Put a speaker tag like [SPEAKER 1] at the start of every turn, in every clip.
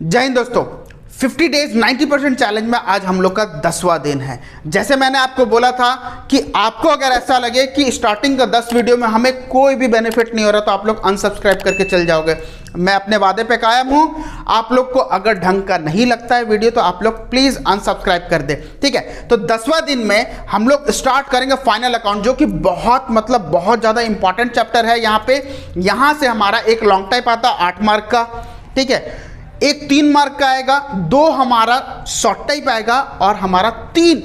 [SPEAKER 1] जय हिंद दोस्तों। 50 days 90% challenge में आज हम लोग का 10वां दिन है। जैसे मैंने आपको बोला था कि आपको अगर ऐसा लगे कि स्टार्टिंग का 10 वीडियो में हमें कोई भी बेनिफिट नहीं हो रहा तो आप लोग अनसब्सक्राइब करके चल जाओगे। मैं अपने वादे पे कायम हूं। आप लोग को अगर ढंग का नहीं लगता है वीडियो तो आप लोग प्लीज अनसब्सक्राइब कर दे, ठीक है। तो 10वां दिन में हम लोग स्टार्ट करेंगे फाइनल अकाउंट, जो कि बहुत ज़्यादा इंपॉर्टेंट चैप्टर है। यहाँ पे यहाँ से हमारा एक लॉन्ग टाइप आता है 8 मार्क का, ठीक है। एक 3 मार्क का आएगा, 2 हमारा शॉर्ट टाइप आएगा और हमारा 3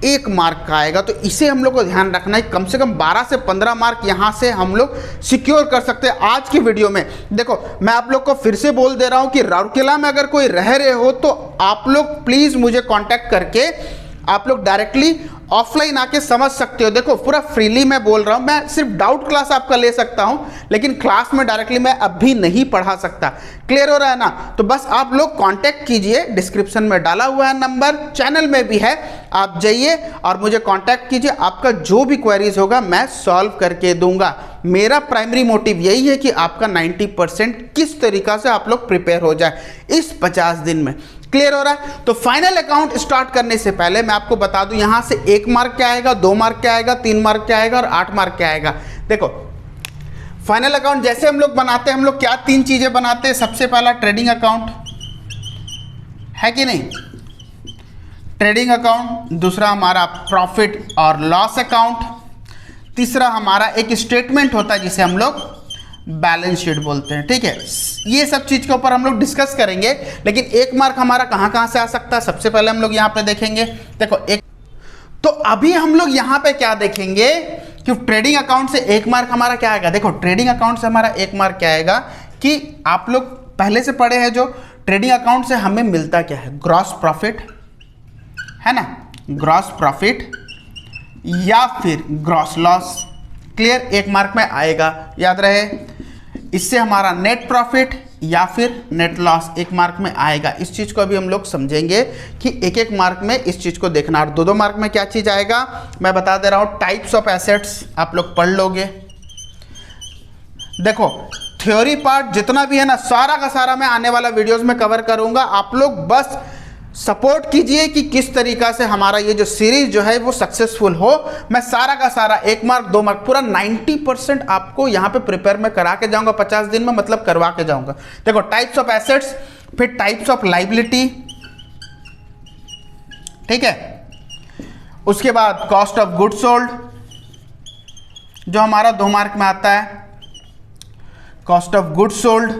[SPEAKER 1] 1 मार्क का आएगा। तो इसे हम लोग को ध्यान रखना है। कम से कम 12 से 15 मार्क यहाँ से हम लोग सिक्योर कर सकते हैं आज की वीडियो में। देखो, मैं आप लोग को फिर से बोल दे रहा हूँ कि राउरकेला में अगर कोई रह रहे हो तो आप लोग प्लीज़ मुझे कॉन्टैक्ट करके आप लोग डायरेक्टली ऑफलाइन आके समझ सकते हो। देखो, पूरा फ्रीली मैं बोल रहा हूँ। मैं सिर्फ डाउट क्लास आपका ले सकता हूँ, लेकिन क्लास में डायरेक्टली मैं अभी नहीं पढ़ा सकता। क्लियर हो रहा है ना? तो बस आप लोग कांटेक्ट कीजिए, डिस्क्रिप्शन में डाला हुआ है नंबर, चैनल में भी है। आप जाइए और मुझे कांटेक्ट कीजिए। आपका जो भी क्वेरीज होगा मैं सॉल्व करके दूंगा। मेरा प्राइमरी मोटिव यही है कि आपका 90% किस तरीका से आप लोग प्रिपेयर हो जाए इस 50 दिन में। क्लियर हो रहा है? तो फाइनल अकाउंट स्टार्ट करने से पहले मैं आपको बता दूं, यहां से 1 मार्क क्या आएगा, 2 मार्क क्या आएगा, 3 मार्क क्या आएगा और 8 मार्क क्या आएगा। देखो, फाइनल अकाउंट जैसे हम लोग बनाते हैं, हम लोग क्या 3 चीजें बनाते हैं। सबसे पहला ट्रेडिंग अकाउंट है कि नहीं, ट्रेडिंग अकाउंट। दूसरा हमारा प्रॉफिट और लॉस अकाउंट। तीसरा हमारा एक स्टेटमेंट होता है जिसे हम लोग बैलेंस शीट बोलते हैं, ठीक है। ये सब चीज के ऊपर हम लोग डिस्कस करेंगे। लेकिन 1 मार्क हमारा कहां से आ सकता है, सबसे पहले हम लोग यहां पे देखेंगे। देखो, तो अभी हम लोग यहां पे क्या देखेंगे कि ट्रेडिंग अकाउंट से 1 मार्क हमारा क्या आएगा। देखो, ट्रेडिंग अकाउंट से हमारा 1 मार्क क्या आएगा कि आप लोग पहले से पढ़े हैं जो ट्रेडिंग अकाउंट से हमें मिलता क्या है, ग्रॉस प्रॉफिट है ना, ग्रॉस प्रॉफिट या फिर ग्रॉस लॉस। क्लियर, 1 मार्क में आएगा, याद रहे। इससे हमारा नेट प्रॉफिट या फिर नेट लॉस 1 मार्क में आएगा। इस चीज को अभी हम लोग समझेंगे कि 1-1 मार्क में इस चीज को देखना। और 2-2 मार्क में क्या चीज आएगा मैं बता दे रहा हूं। टाइप्स ऑफ एसेट्स आप लोग पढ़ लोगे। देखो, थ्योरी पार्ट जितना भी है ना, सारा का सारा मैं आने वाला वीडियोस में कवर करूंगा। आप लोग बस सपोर्ट कीजिए कि किस तरीका से हमारा ये जो सीरीज जो है वो सक्सेसफुल हो। मैं सारा का सारा 1 मार्क 2 मार्क पूरा 90% आपको यहाँ पे प्रिपेयर में करा के जाऊंगा 50 दिन में, मतलब करवा के जाऊंगा। देखो, टाइप्स ऑफ एसेट्स, फिर टाइप्स ऑफ लाइबिलिटी, ठीक है। उसके बाद कॉस्ट ऑफ गुड्स सोल्ड जो हमारा 2 मार्क में आता है, कॉस्ट ऑफ गुड्स सोल्ड,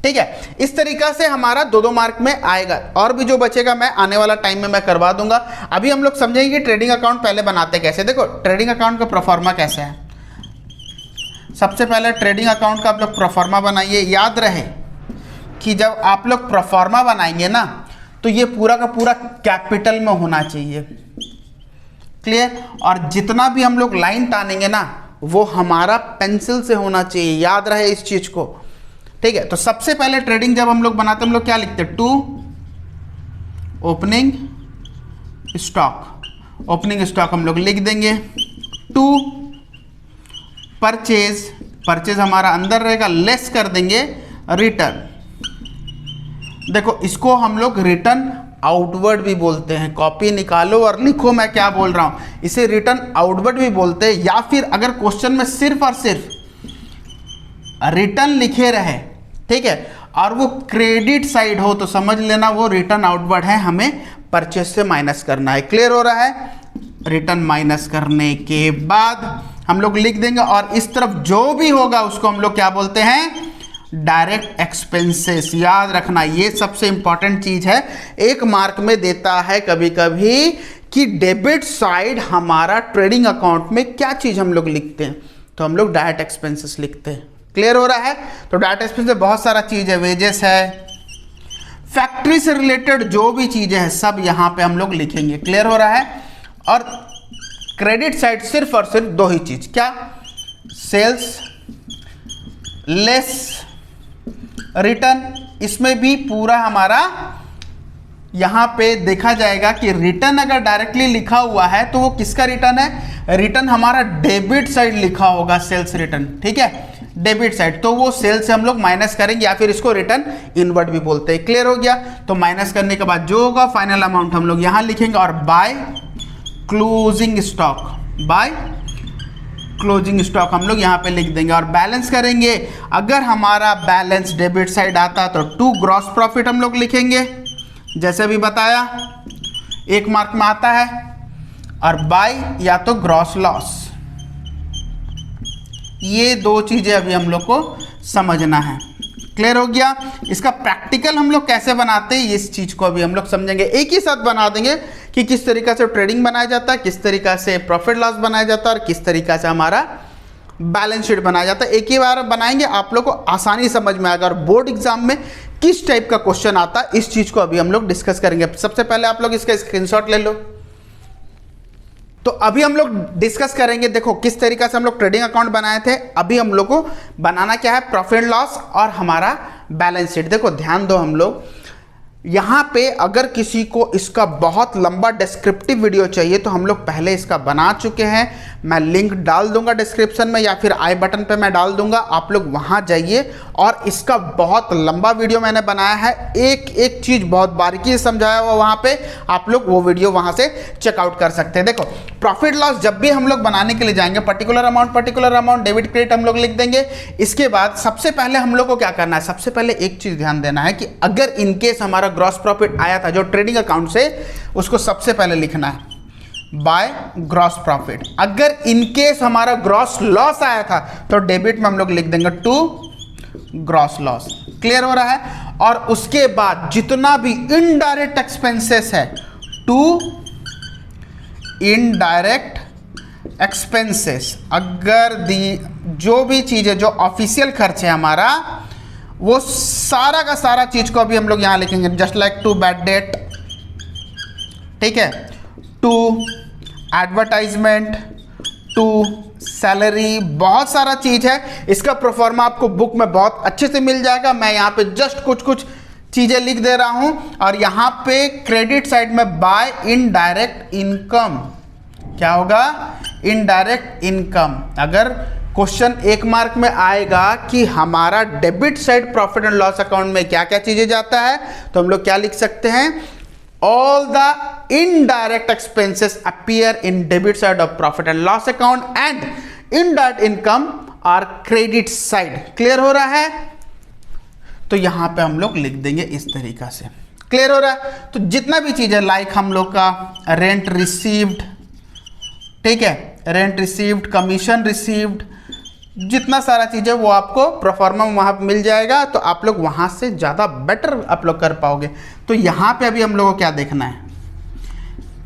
[SPEAKER 1] ठीक है। इस तरीका से हमारा 2-2 मार्क में आएगा। और भी जो बचेगा मैं आने वाला टाइम में मैं करवा दूंगा। अभी हम लोग समझेंगे कि ट्रेडिंग अकाउंट पहले बनाते कैसे। देखो, ट्रेडिंग अकाउंट का प्रोफार्मा कैसे है। सबसे पहले ट्रेडिंग अकाउंट का आप लोग प्रोफार्मा बनाइए। याद रहे कि जब आप लोग प्रोफार्मा बनाएंगे ना तो ये पूरा का पूरा कैपिटल में होना चाहिए। क्लियर? और जितना भी हम लोग लाइन टानेंगे ना वो हमारा पेंसिल से होना चाहिए। याद रहे इस चीज को, ठीक है। तो सबसे पहले ट्रेडिंग जब हम लोग बनाते हैं, हम लोग क्या लिखते हैं, to opening stock. Opening stock हम लोग लिख देंगे। टू परचेज, परचेज हमारा अंदर रहेगा, लेस कर देंगे रिटर्न। देखो, इसको हम लोग रिटर्न आउटवर्ड भी बोलते हैं। कॉपी निकालो और लिखो मैं क्या बोल रहा हूं। इसे रिटर्न आउटवर्ड भी बोलते हैं। या फिर अगर क्वेश्चन में सिर्फ और सिर्फ रिटर्न लिखे रहे, ठीक है, और वो क्रेडिट साइड हो तो समझ लेना वो रिटर्न आउटवर्ड है, हमें परचेज से माइनस करना है। क्लियर हो रहा है? रिटर्न माइनस करने के बाद हम लोग लिख देंगे और इस तरफ जो भी होगा उसको हम लोग क्या बोलते हैं, डायरेक्ट एक्सपेंसेस। याद रखना, ये सबसे इंपॉर्टेंट चीज है। 1 मार्क में देता है कभी कभी कि डेबिट साइड हमारा ट्रेडिंग अकाउंट में क्या चीज हम लोग लिखते हैं, तो हम लोग डायरेक्ट एक्सपेंसेस लिखते हैं। क्लियर हो रहा है? तो डाटा एक्सपेंस में बहुत सारा चीज है, वेजेस है, फैक्ट्री से रिलेटेड जो भी चीजें हैं सब यहां पे हम लोग लिखेंगे। क्लियर हो रहा है? और क्रेडिट साइड सिर्फ और सिर्फ 2 ही चीज, क्या, सेल्स लेस रिटर्न। इसमें भी पूरा हमारा यहां पे देखा जाएगा कि रिटर्न अगर डायरेक्टली लिखा हुआ है तो वो किसका रिटर्न है, रिटर्न हमारा डेबिट साइड लिखा होगा, सेल्स रिटर्न, ठीक है। डेबिट साइड, तो वो सेल से हम लोग माइनस करेंगे या फिर इसको रिटर्न इनवर्ड भी बोलते हैं। क्लियर हो गया? तो माइनस करने के बाद जो होगा फाइनल अमाउंट हम लोग यहाँ लिखेंगे और by closing stock, by closing stock हम लोग यहाँ पे लिख देंगे और बैलेंस करेंगे। अगर हमारा बैलेंस डेबिट साइड आता तो टू ग्रॉस प्रॉफिट हम लोग लिखेंगे जैसे भी बताया, 1 मार्क में आता है, और बाय या तो ग्रॉस लॉस। ये 2 चीजें अभी हम लोग को समझना है। क्लियर हो गया? इसका प्रैक्टिकल हम लोग कैसे बनाते हैं इस चीज को अभी हम लोग समझेंगे। एक ही साथ बना देंगे कि किस तरीका से ट्रेडिंग बनाया जाता है, किस तरीका से प्रॉफिट लॉस बनाया जाता है और किस तरीका से हमारा बैलेंस शीट बनाया जाता है। एक ही बार बनाएंगे, आप लोग को आसानी समझ में आएगा और बोर्ड एग्जाम में किस टाइप का क्वेश्चन आता है इस चीज को अभी हम लोग डिस्कस करेंगे। सबसे पहले आप लोग इसका स्क्रीनशॉट ले लो। तो अभी हम लोग डिस्कस करेंगे, देखो किस तरीका से हम लोग ट्रेडिंग अकाउंट बनाए थे। अभी हम लोग को बनाना क्या है, प्रॉफिट लॉस और हमारा बैलेंस शीट। देखो ध्यान दो, हम लोग यहाँ पे अगर किसी को इसका बहुत लंबा डिस्क्रिप्टिव वीडियो चाहिए तो हम लोग पहले इसका बना चुके हैं। मैं लिंक डाल दूंगा डिस्क्रिप्शन में या फिर आई बटन पे मैं डाल दूंगा, आप लोग वहाँ जाइए और इसका बहुत लंबा वीडियो मैंने बनाया है, एक एक चीज़ बहुत बारीकी से समझाया हुआ वहाँ पे, आप लोग वो वीडियो वहाँ से चेकआउट कर सकते हैं। देखो प्रॉफिट लॉस जब भी हम लोग बनाने के लिए जाएंगे, पर्टिकुलर अमाउंट डेबिट क्रेडिट हम लोग लिख देंगे। इसके बाद सबसे पहले हम लोग को क्या करना है, सबसे पहले एक चीज़ ध्यान देना है कि अगर इनकेस हमारा ग्रॉस प्रॉफिट आया था जो ट्रेडिंग अकाउंट से, उसको सबसे पहले लिखना है बाय ग्रॉस प्रॉफिट। अगर इनकेस हमारा ग्रॉस लॉस आया था तो डेबिट में हम लोग लिख देंगे टू ग्रॉस लॉस। क्लियर हो रहा है? और उसके बाद जितना भी इनडायरेक्ट एक्सपेंसेस है, टू इनडायरेक्ट एक्सपेंसेस। अगर जो भी चीज है, जो ऑफिशियल खर्च है हमारा, वो सारा का सारा चीज को अभी हम लोग यहां लिखेंगे, just like to bad debt, ठीक है, टू एडवर्टाइजमेंट, टू सैलरी, बहुत सारा चीज है। इसका प्रोफॉर्मा आपको बुक में बहुत अच्छे से मिल जाएगा। मैं यहाँ पे जस्ट कुछ कुछ चीजें लिख दे रहा हूं और यहाँ पे क्रेडिट साइड में बाय इनडायरेक्ट इनकम, क्या होगा, इनडायरेक्ट इनकम। अगर क्वेश्चन 1 मार्क में आएगा कि हमारा debit side profit and loss account में क्या क्या चीजें जाता है, तो हम लोग क्या लिख सकते हैं, all the indirect expenses appear in debit side of profit and loss account and indirect income are credit side। Clear हो रहा है? तो यहां पे हम लोग लिख देंगे इस तरीका से। क्लियर हो रहा है? तो जितना भी चीज है, लाइक हम लोग का रेंट रिसीव्ड, ठीक है, रेंट रिसीव्ड, कमीशन रिसीव्ड, जितना सारा चीज़ है वो आपको प्रोफॉर्मा वहाँ पे मिल जाएगा, तो आप लोग वहाँ से ज़्यादा बेटर आप लोग कर पाओगे। तो यहाँ पे अभी हम लोगों को क्या देखना है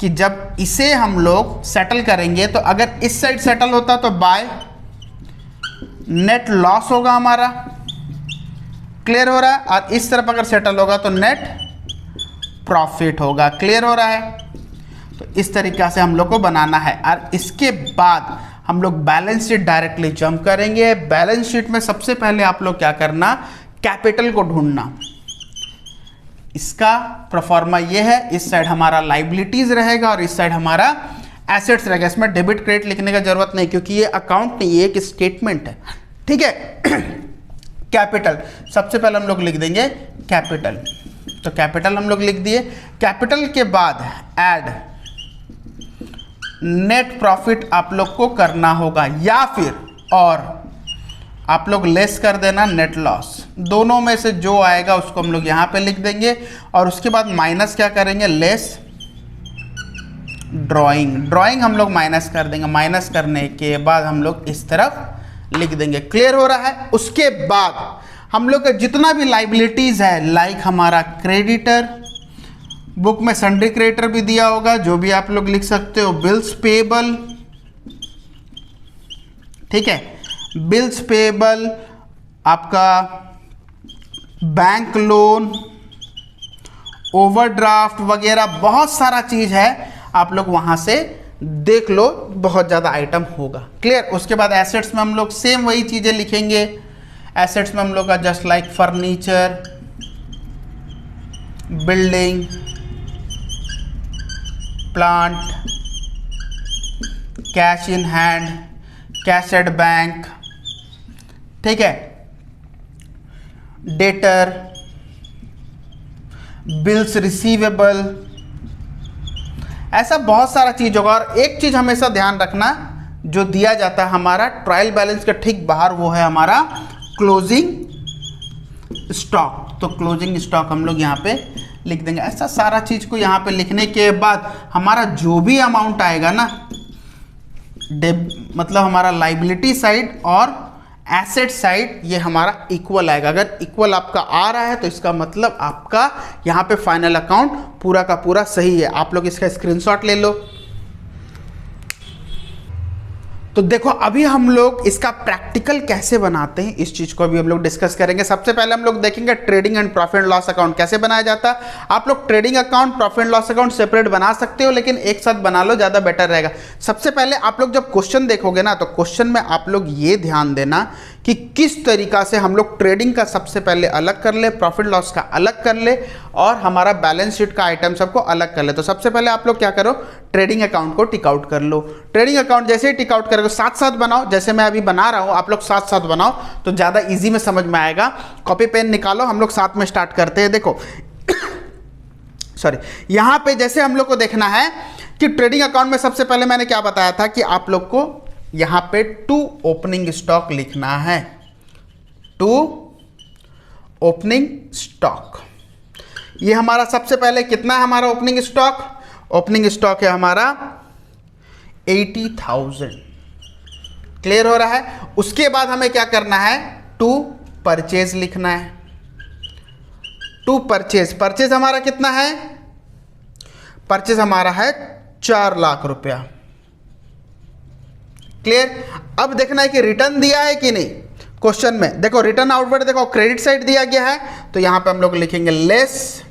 [SPEAKER 1] कि जब इसे हम लोग सेटल करेंगे, तो अगर इस साइड सेटल होता तो बाय नेट लॉस होगा हमारा। क्लियर हो रहा है? और इस तरफ अगर सेटल होगा तो नेट प्रॉफिट होगा। क्लियर हो रहा है? तो इस तरीक़ा से हम लोग को बनाना है। और इसके बाद हम लोग बैलेंस शीट डायरेक्टली जंप करेंगे। बैलेंस शीट में सबसे पहले आप लोग क्या करना, कैपिटल को ढूंढना। इसका प्रोफॉर्मा ये है, इस साइड हमारा लाइबिलिटीज रहेगा और इस साइड हमारा एसेट्स रहेगा। इसमें डेबिट क्रेडिट लिखने का जरूरत नहीं क्योंकि ये अकाउंट नहीं, ये एक स्टेटमेंट है, ठीक है। कैपिटल सबसे पहले हम लोग लिख देंगे कैपिटल, तो कैपिटल हम लोग लिख दिए। कैपिटल के बाद ऐड नेट प्रॉफिट आप लोग को करना होगा, या फिर और आप लोग लेस कर देना नेट लॉस। दोनों में से जो आएगा उसको हम लोग यहाँ पे लिख देंगे और उसके बाद माइनस क्या करेंगे, लेस ड्राइंग। ड्राइंग हम लोग माइनस कर देंगे। माइनस करने के बाद हम लोग इस तरफ लिख देंगे। क्लियर हो रहा है? उसके बाद हम लोग का जितना भी लाइबिलिटीज है, लाइक हमारा क्रेडिटर, बुक में सन्ड्री क्रेडिटर भी दिया होगा, जो भी आप लोग लिख सकते हो, बिल्स पेबल, ठीक है, बिल्स पेबल, आपका बैंक लोन, ओवरड्राफ्ट वगैरह बहुत सारा चीज है, आप लोग वहां से देख लो, बहुत ज़्यादा आइटम होगा। क्लियर? उसके बाद एसेट्स में हम लोग सेम वही चीज़ें लिखेंगे। एसेट्स में हम लोग का just like furniture, building, plant, cash in hand, cash at bank, ठीक है, डेटर, बिल्स रिसीवेबल, ऐसा बहुत सारा चीज होगा। और एक चीज हमेशा ध्यान रखना, जो दिया जाता है हमारा ट्रायल बैलेंस के ठीक बाहर, वो है हमारा क्लोजिंग स्टॉक। तो क्लोजिंग स्टॉक हम लोग यहाँ पे लिख देंगे। ऐसा सारा चीज को यहाँ पे लिखने के बाद हमारा जो भी अमाउंट आएगा ना, मतलब हमारा लाइबिलिटी साइड और एसेट साइड, ये हमारा इक्वल आएगा। अगर इक्वल आपका आ रहा है तो इसका मतलब आपका यहाँ पे फाइनल अकाउंट पूरा का पूरा सही है। आप लोग इसका स्क्रीनशॉट ले लो। तो देखो अभी हम लोग इसका प्रैक्टिकल कैसे बनाते हैं, इस चीज को अभी हम लोग डिस्कस करेंगे। सबसे पहले हम लोग देखेंगे trading and profit and loss account कैसे बनाया जाता है। आप लोग trading account, profit and loss account separate बना सकते हो, लेकिन एक साथ बना लो, ज्यादा बेटर रहेगा। सबसे पहले आप लोग जब क्वेश्चन देखोगे ना, तो क्वेश्चन में आप लोग ये ध्यान देना कि किस तरीका से हम लोग ट्रेडिंग का सबसे पहले अलग कर ले, प्रॉफिट लॉस का अलग कर ले, और हमारा बैलेंस शीट का आइटम सबको अलग कर ले। तो सबसे पहले आप लोग क्या करो, ट्रेडिंग अकाउंट को टिक आउट कर लो। ट्रेडिंग अकाउंट जैसे ही टिक आउट करोगे, साथ साथ बनाओ, जैसे मैं अभी बना रहा हूं, आप लोग साथ साथ बनाओ तो ज़्यादा इजी में समझ में आएगा। कॉपी पेन निकालो, हम लोग साथ में स्टार्ट करते हैं। देखो सॉरी, यहां पे जैसे हम लोग को देखना है कि ट्रेडिंग अकाउंट में सबसे पहले मैंने क्या बताया था कि आप लोग को यहां पे टू ओपनिंग स्टॉक लिखना है। टू ओपनिंग स्टॉक, ये हमारा सबसे पहले कितना है हमारा ओपनिंग स्टॉक? ओपनिंग स्टॉक है हमारा 80,000। क्लियर हो रहा है? उसके बाद हमें क्या करना है, टू परचेज लिखना है। टू परचेज, परचेज हमारा कितना है? परचेज हमारा है 4 लाख रुपया। क्लियर? अब देखना है कि रिटर्न दिया है कि नहीं। क्वेश्चन में देखो रिटर्न आउटवर्ड, देखो क्रेडिट साइड दिया गया है, तो यहां पे हम लोग लिखेंगे लेस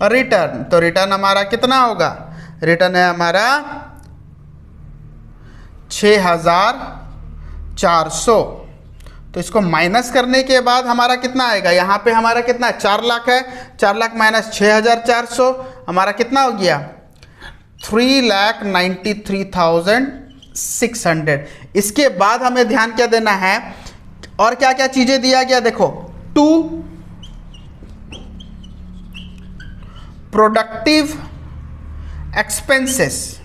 [SPEAKER 1] रिटर्न। तो रिटर्न हमारा कितना होगा? रिटर्न है हमारा 6,400। तो इसको माइनस करने के बाद हमारा कितना आएगा? यहाँ पे हमारा कितना 4 लाख है, 4 लाख माइनस 6,400 हमारा कितना हो गया? 3,93,600। इसके बाद हमें ध्यान क्या देना है, और क्या क्या चीजें दिया गया देखो। टू प्रोडक्टिव एक्सपेंसेस,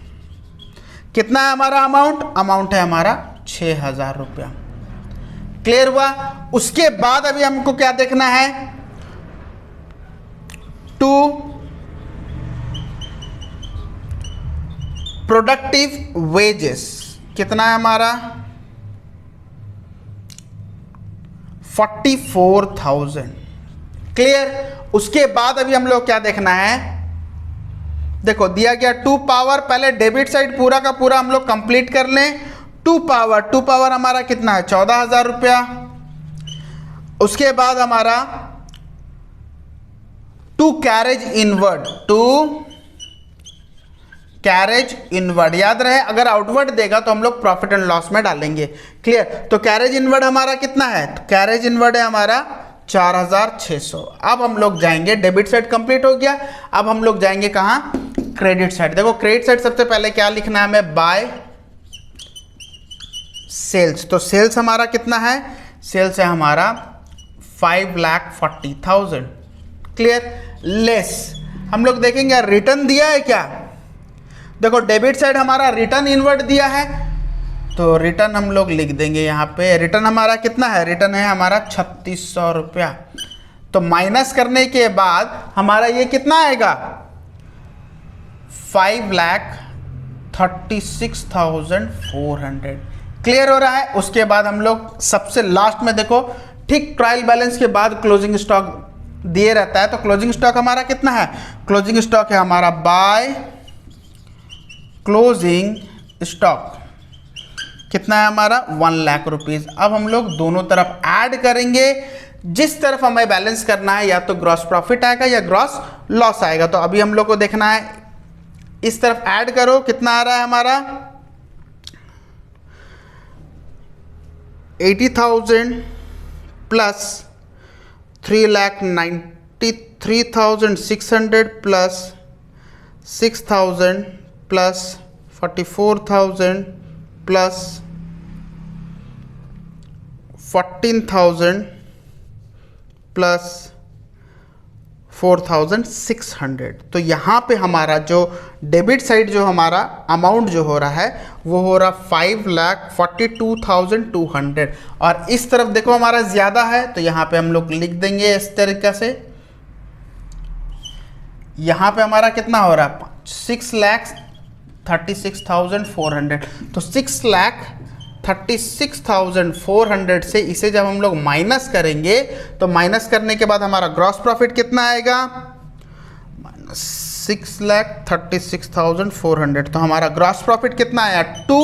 [SPEAKER 1] कितना है हमारा अमाउंट? अमाउंट है हमारा 6,000 रुपया। क्लियर हुआ? उसके बाद अभी हमको क्या देखना है, टू प्रोडक्टिव वेजेस, कितना है हमारा? 44,000। क्लियर? उसके बाद अभी हम लोग क्या देखना है, देखो दिया गया टू पावर, पहले डेबिट साइड पूरा का पूरा हम लोग कंप्लीट कर लें। टू पावर हमारा कितना है? 14,000 रुपया। उसके बाद हमारा to carriage inward, to carriage inward, याद रहे अगर आउटवर्ड देगा तो हम लोग प्रॉफिट एंड लॉस में डालेंगे। क्लियर? तो कैरेज इनवर्ड हमारा कितना है? तो कैरेज इनवर्ड है हमारा 4,600। अब हम लोग जाएंगे, डेबिट साइड कंप्लीट हो गया, अब हम लोग जाएंगे कहां? Credit side. देखो क्रेडिट साइड सबसे पहले क्या लिखना है हमें? Bye sales. तो सेल्स हमारा कितना है? सेल्स है हमारा 5,40,000। क्लियर? लेस हम लोग देखेंगे रिटर्न दिया है क्या। देखो डेबिट साइड हमारा रिटर्न इनवर्ड दिया है, तो रिटर्न हम लोग लिख देंगे यहाँ पे। रिटर्न हमारा कितना है? रिटर्न है हमारा 3,600 रुपया। तो माइनस करने के बाद हमारा ये कितना आएगा? 5,36,400। क्लियर हो रहा है? उसके बाद हम लोग सबसे लास्ट में देखो, ठीक ट्रायल बैलेंस के बाद क्लोजिंग स्टॉक दिए रहता है, तो क्लोजिंग स्टॉक हमारा कितना है? क्लोजिंग स्टॉक है हमारा बाय क्लोजिंग स्टॉक, कितना है हमारा? 1 लाख रुपीज। अब हम लोग दोनों तरफ ऐड करेंगे, जिस तरफ हमें बैलेंस करना है, या तो ग्रॉस प्रॉफिट आएगा या ग्रॉस लॉस आएगा। तो अभी हम लोग को देखना है, इस तरफ ऐड करो, कितना आ रहा है हमारा? 80,000 plus 3,93,600 plus 6,000 plus 44,000 plus 14,000 plus 4,600। तो यहाँ पे हमारा जो डेबिट साइड जो हमारा अमाउंट जो हो रहा है वो हो रहा 5,42,200। और इस तरफ देखो हमारा ज़्यादा है तो यहाँ पे हम लोग लिख देंगे इस तरीक़े से। यहाँ पे हमारा कितना हो रहा है 6,36,400। तो 6,36,400 से इसे जब हम लोग माइनस करेंगे तो माइनस करने के बाद हमारा ग्रॉस प्रॉफिट कितना आएगा, 6,36,400। तो हमारा ग्रॉस प्रॉफिट कितना आया 2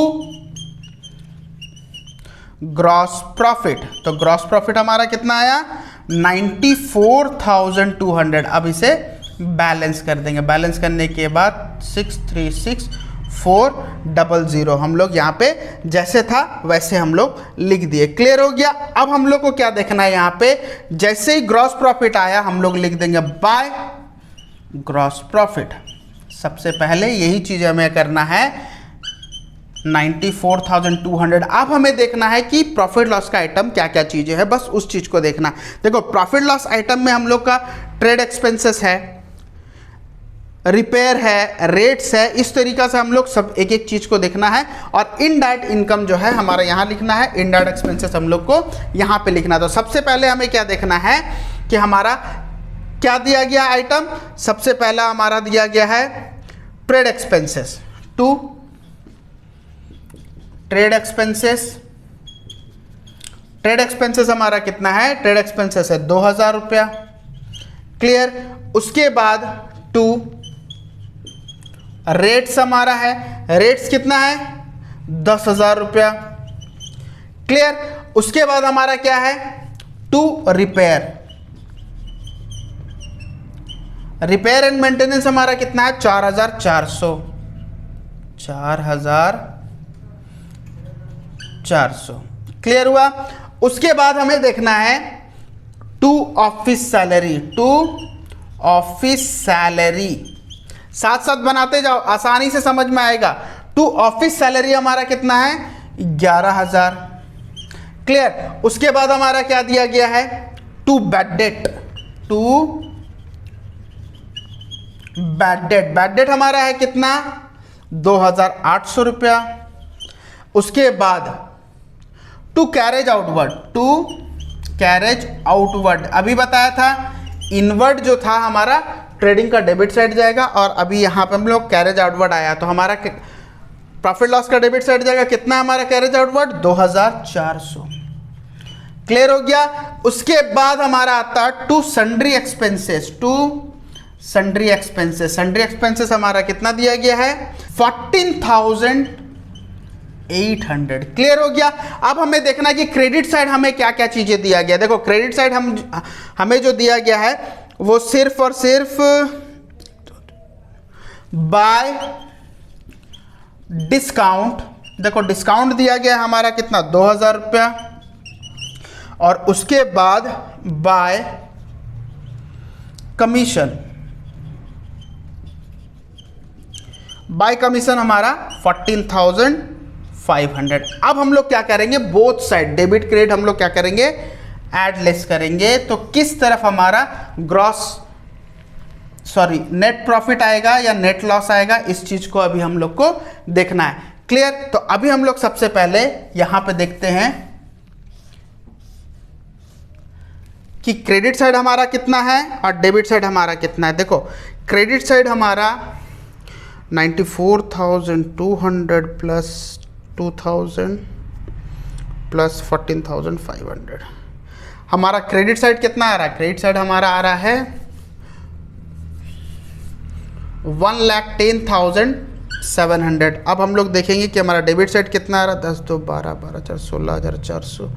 [SPEAKER 1] ग्रॉस प्रॉफिट। तो ग्रॉस प्रॉफिट हमारा कितना आया 94,200। अब इसे बैलेंस कर देंगे। बैलेंस करने के बाद 636,400 हम लोग यहाँ पे जैसे था वैसे हम लोग लिख दिए। क्लियर हो गया। अब हम लोग को क्या देखना है, यहाँ पे जैसे ही ग्रॉस प्रॉफिट आया हम लोग लिख देंगे बाय ग्रॉस प्रॉफिट। सबसे पहले यही चीज़ हमें करना है 94,200। अब हमें देखना है कि प्रॉफिट लॉस का आइटम क्या क्या चीज़ें हैं, बस उस चीज़ को देखना। देखो प्रॉफिट लॉस आइटम में हम लोग का ट्रेड एक्सपेंसेस है, रिपेयर है, रेट्स है, इस तरीक़ा से हम लोग सब एक एक चीज़ को देखना है। और इनडायरेक्ट इनकम जो है हमारा यहाँ लिखना है, इनडायरेक्ट एक्सपेंसेस हम लोग को यहाँ पे लिखना है। तो सबसे पहले हमें क्या देखना है कि हमारा क्या दिया गया आइटम। सबसे पहला हमारा दिया गया है trade expenses, to trade expenses. Trade expenses हमारा कितना है, ट्रेड एक्सपेंसेस है 2,000 रुपया। क्लियर। उसके बाद टू रेट्स हमारा है, रेट्स कितना है 10,000 रुपया। क्लियर। उसके बाद हमारा क्या है to repair, repair and maintenance हमारा कितना है 4,400। 4,400। क्लियर हुआ। उसके बाद हमें देखना है to office salary, to office salary. साथ साथ बनाते जाओ, आसानी से समझ में आएगा। टू ऑफिस सैलरी हमारा कितना है 11,000। क्लियर। उसके बाद हमारा क्या दिया गया है to bad debt, to bad debt. Bad debt हमारा है कितना 2,800 रुपया। उसके बाद to carriage outward, to carriage outward. अभी बताया था इनवर्ड जो था हमारा ट्रेडिंग का डेबिट साइड जाएगा, और अभी यहाँ पे हम लोग कैरेज आउटवर्ड आया तो हमारा प्रॉफिट लॉस का डेबिट साइड जाएगा कितना हमारा कैरेज आउटवर्ड 2,400। क्लियर हो गया। उसके बाद हमारा आता है to sundry expenses, to sundry expenses. Sundry expenses हमारा कितना दिया गया है 14,800। क्लियर हो गया। अब हमें देखना है कि क्रेडिट साइड हमें क्या क्या चीजें दिया गया। देखो क्रेडिट साइड हमें जो दिया गया है वो सिर्फ और सिर्फ बाय डिस्काउंट। देखो डिस्काउंट दिया गया है हमारा कितना 2,000 रुपया। और उसके बाद बाय कमीशन, बाय कमीशन हमारा 14,500। अब हम लोग क्या करेंगे बोथ साइड डेबिट क्रेडिट हम लोग क्या करेंगे ऐड लेस करेंगे। तो किस तरफ हमारा नेट प्रॉफिट आएगा या नेट लॉस आएगा, इस चीज को अभी हम लोग को देखना है। क्लियर। तो अभी हम लोग सबसे पहले यहां पे देखते हैं कि क्रेडिट साइड हमारा कितना है और डेबिट साइड हमारा कितना है। देखो क्रेडिट साइड हमारा 94,200 प्लस 2,000 प्लस 14,500। हमारा क्रेडिट साइड कितना आ रहा है, क्रेडिट साइड हमारा आ रहा है 1,10,700। अब हम लोग देखेंगे कि हमारा डेबिट साइड कितना आ रहा है 10 2 12 12 4 16,400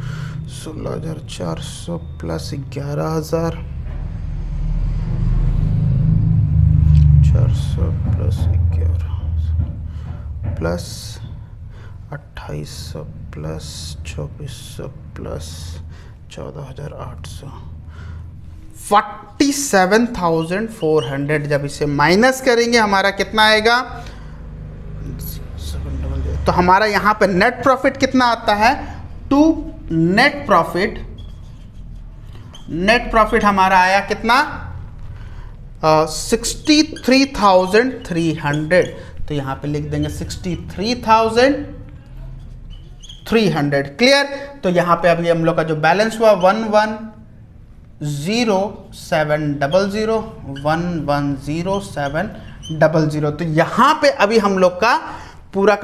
[SPEAKER 1] 16,400 plus 11,400 plus 11 plus 2,800 plus 2,400 plus 14,800 47,400। जब इसे माइनस करेंगे हमारा कितना आएगा तो हमारा यहाँ पे नेट प्रॉफिट कितना आता है 2 नेट प्रॉफिट हमारा आया कितना 63,300। तो यहाँ पे लिख देंगे 63,300। क्लियर। तो यहाँ पे अभी हम लोग का जो बैलेंस हुआ 110700 तो यहाँ पे अभी हम लोग का पूरा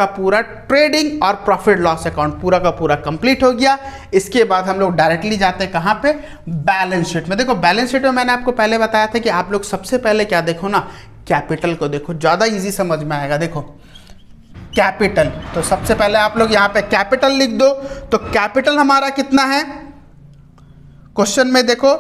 [SPEAKER 1] ट्रेडिंग और प्रॉफिट लॉस अकाउंट पूरा का पूरा कंप्लीट हो गया। इसके बाद हम लोग डायरेक्टली जाते हैं कहाँ पे, बैलेंस शीट में। देखो बैलेंस शीट में मैंने आपको पहले बताया था कि आप लोग सबसे पहले क्या देखो ना, कैपिटल को देखो, ज़्यादा इजी समझ में आएगा। देखो कैपिटल, तो सबसे पहले आप लोग यहाँ पे कैपिटल लिख दो। तो कैपिटल हमारा कितना है क्वेश्चन में, देखो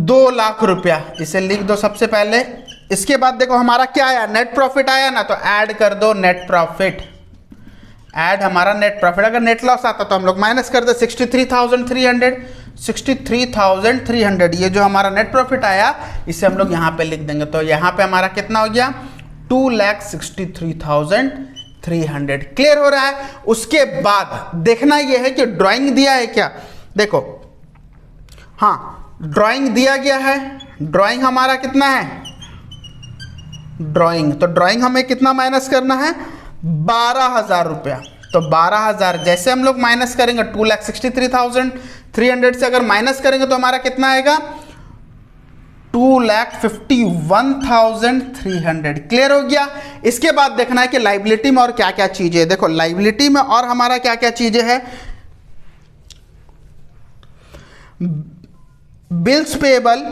[SPEAKER 1] 2 लाख रुपया, इसे लिख दो सबसे पहले। इसके बाद देखो हमारा क्या आया, नेट प्रॉफिट आया ना, तो ऐड कर दो नेट प्रॉफिट, ऐड हमारा नेट प्रॉफिट। अगर नेट लॉस आता तो हम लोग माइनस कर दे 63,300 ये जो हमारा नेट प्रॉफिट आया इसे हम लोग यहाँ पे लिख देंगे। तो यहाँ पे हमारा कितना हो गया 2,63,300। क्लियर हो रहा है। उसके बाद देखना ये है कि ड्राइंग दिया है क्या, देखो हाँ ड्राइंग दिया गया है। ड्राइंग हमारा कितना है, ड्राइंग, तो ड्राइंग हमें कितना माइनस करना है 12,000 रुपया। तो 12,000 जैसे हम लोग माइनस करेंगे 2,63,300 से अगर माइनस करेंगे तो हमारा कितना आएगा 2,51,300। क्लियर हो गया। इसके बाद देखना है कि लाइबिलिटी में और क्या क्या चीजें है। देखो लाइबिलिटी में और हमारा क्या क्या चीजें है, बिल्स पेएबल,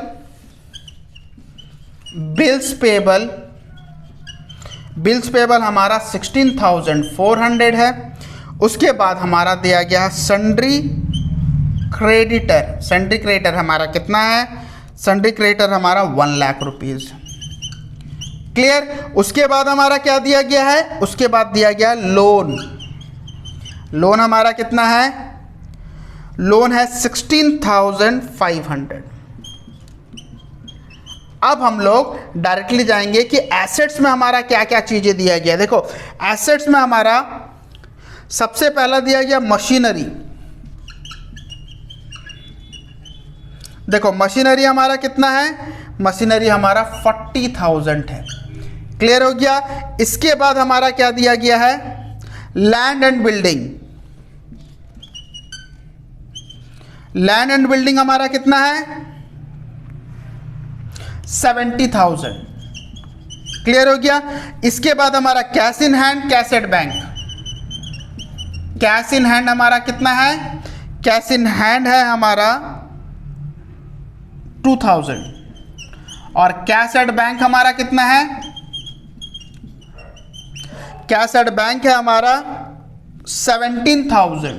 [SPEAKER 1] बिल्स पेएबल हमारा 16,400 है। उसके बाद हमारा दिया गया सन्ड्री क्रेडिटर, सन्ड्री क्रेडिटर हमारा कितना है, सन्ड्री क्रेडिटर हमारा 1 लाख रुपीज। क्लियर। उसके बाद हमारा क्या दिया गया है, उसके बाद दिया गया लोन, लोन हमारा कितना है, लोन है 16,500। अब हम लोग डायरेक्टली जाएंगे कि एसेट्स में हमारा क्या क्या चीजें दिया गया। देखो एसेट्स में हमारा सबसे पहला दिया गया मशीनरी। देखो मशीनरी हमारा कितना है, मशीनरी हमारा 40,000 है। क्लियर हो गया। इसके बाद हमारा क्या दिया गया है, land and building, land and building हमारा कितना है 70,000। क्लियर हो गया। इसके बाद हमारा cash in hand, cash at bank, cash in hand हमारा कितना है, कैश इन हैंड है हमारा 2,000 और कैश एट बैंक हमारा कितना है, कैश एट बैंक है हमारा 17,000।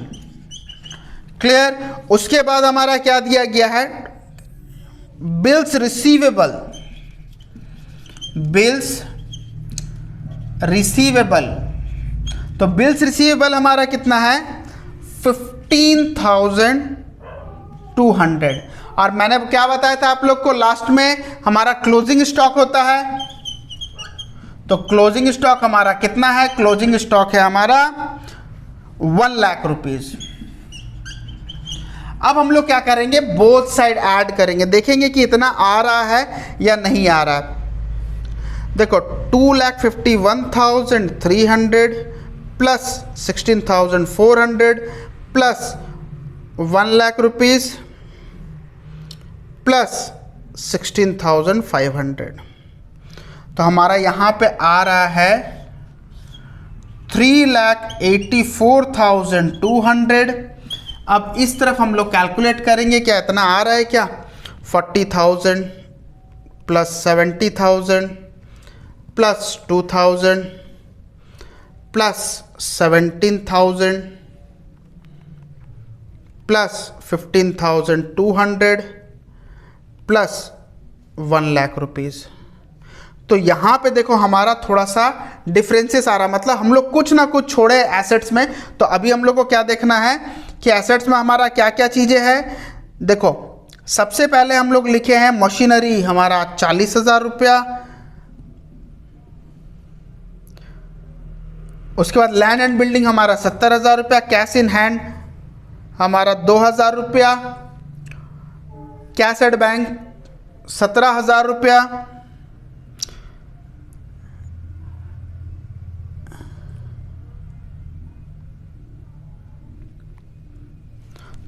[SPEAKER 1] क्लियर। उसके बाद हमारा क्या दिया गया है, बिल्स रिसीवेबल, बिल्स रिसीवेबल, तो बिल्स रिसीवेबल हमारा कितना है 15,200। और मैंने क्या बताया था आप लोग को, लास्ट में हमारा क्लोजिंग स्टॉक होता है। तो क्लोजिंग स्टॉक हमारा कितना है, क्लोजिंग स्टॉक है हमारा 1 लाख रुपीज। अब हम लोग क्या करेंगे, बोथ साइड ऐड करेंगे, देखेंगे कि इतना आ रहा है या नहीं आ रहा है। देखो 2,51,300 plus 16,400 plus 1 lakh rupees plus 16,500, तो हमारा यहाँ पे आ रहा है 3,84,200। अब इस तरफ हम लोग कैलकुलेट करेंगे क्या इतना आ रहा है क्या, 40,000 plus 70,000 plus 2,000 plus 17,000 plus 15,200 plus 1 lakh rupees. तो यहाँ पे देखो हमारा थोड़ा सा डिफरेंसेस आ रहा, मतलब हम लोग कुछ ना कुछ छोड़े एसेट्स में। तो अभी हम लोग को क्या देखना है कि एसेट्स में हमारा क्या क्या चीज़ें हैं। देखो सबसे पहले हम लोग लिखे हैं मशीनरी हमारा 40,000 रुपया, उसके बाद लैंड एंड बिल्डिंग हमारा 70,000 रुपया, कैश इन हैंड हमारा 2000 रुपया, कैसेट बैंक 17,000 रुपया,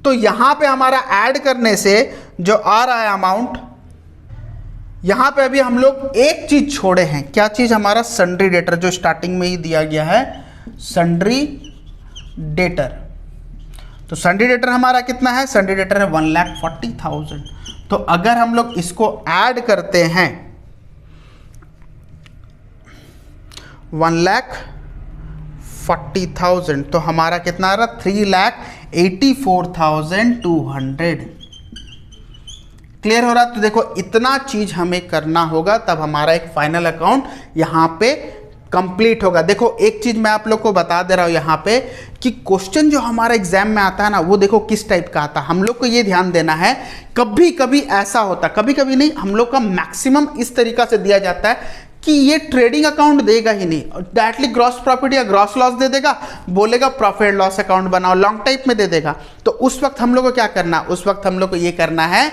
[SPEAKER 1] तो यहां पे हमारा ऐड करने से जो आ रहा है अमाउंट, यहां पे अभी हम लोग एक चीज छोड़े हैं, क्या चीज? हमारा सन्ड्री डेटर, जो स्टार्टिंग में ही दिया गया है, सन्ड्री डेटर। तो सन्ड्री डेटर हमारा कितना है? सन्ड्री डेटर है 1,40,000। तो अगर हम लोग इसको ऐड करते हैं 1,40,000, तो हमारा कितना आ रहा? 3,84,200। क्लियर हो रहा? तो देखो इतना चीज हमें करना होगा, तब हमारा एक फाइनल अकाउंट यहां पे कंप्लीट होगा। देखो एक चीज मैं आप लोग को बता दे रहा हूं यहां पे कि क्वेश्चन जो हमारा एग्जाम में आता है ना, वो देखो किस टाइप का आता है। हम लोग को ये ध्यान देना है, कभी कभी ऐसा होता, कभी कभी नहीं, हम लोग का मैक्सिमम इस तरीका से दिया जाता है कि ये ट्रेडिंग अकाउंट देगा ही नहीं, डायरेक्टली ग्रॉस प्रॉफिट या ग्रॉस लॉस दे देगा, बोलेगा प्रॉफिट लॉस अकाउंट बनाओ, लॉन्ग टाइप में दे देगा। तो उस वक्त हम लोग को क्या करना? उस वक्त हम लोग को ये करना है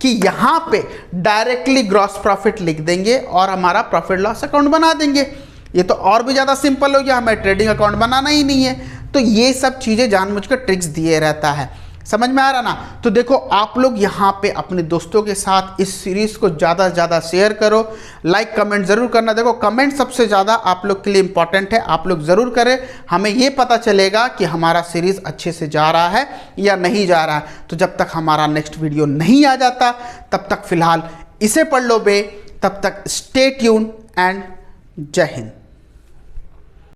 [SPEAKER 1] कि यहां पे डायरेक्टली ग्रॉस प्रॉफिट लिख देंगे और हमारा प्रॉफिट लॉस अकाउंट बना देंगे। ये तो और भी ज़्यादा सिंपल हो गया, हमें ट्रेडिंग अकाउंट बनाना ही नहीं है। तो ये सब चीज़ें जानबूझकर ट्रिक्स दिए रहता है। समझ में आ रहा ना? तो देखो आप लोग यहाँ पे अपने दोस्तों के साथ इस सीरीज़ को ज़्यादा से ज़्यादा शेयर करो, लाइक कमेंट ज़रूर करना। देखो कमेंट सबसे ज़्यादा आप लोग के लिए इंपॉर्टेंट है, आप लोग ज़रूर करें, हमें ये पता चलेगा कि हमारा सीरीज़ अच्छे से जा रहा है या नहीं जा रहा है। तो जब तक हमारा नेक्स्ट वीडियो नहीं आ जाता तब तक फ़िलहाल इसे पढ़ लो बे, तब तक स्टे ट्यून एंड जय हिंद।